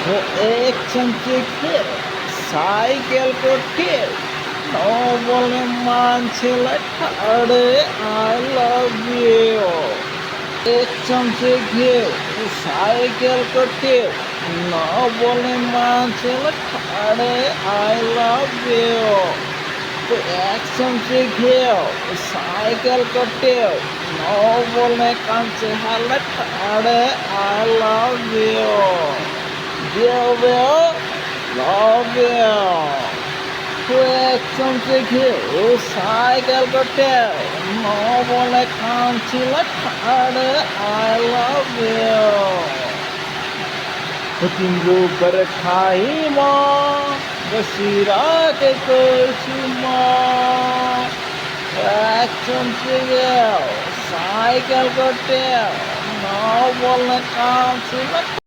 ও এক চামচে সাইকেল করতে নো বলে মানছে আরে আই লাভ ইউ এক চামচে ঘিউ সাইকেল করতে না বলে মানছে আরে আই লাভ ইউ তো এক চামচে ঘিউ সাইকেল করতে না বলে কাঁদছে হালে আরে I love you Give it, love it. এক চামচে ঘিউ সাইকেল করতে না বলে কাঁদছিল আরে আই লাভ ইউ তিন রূপের খাই মা বসিরাকে করছি মা এক চামচে ঘিউ সাইকেল করতে না বলে কাঁদছিল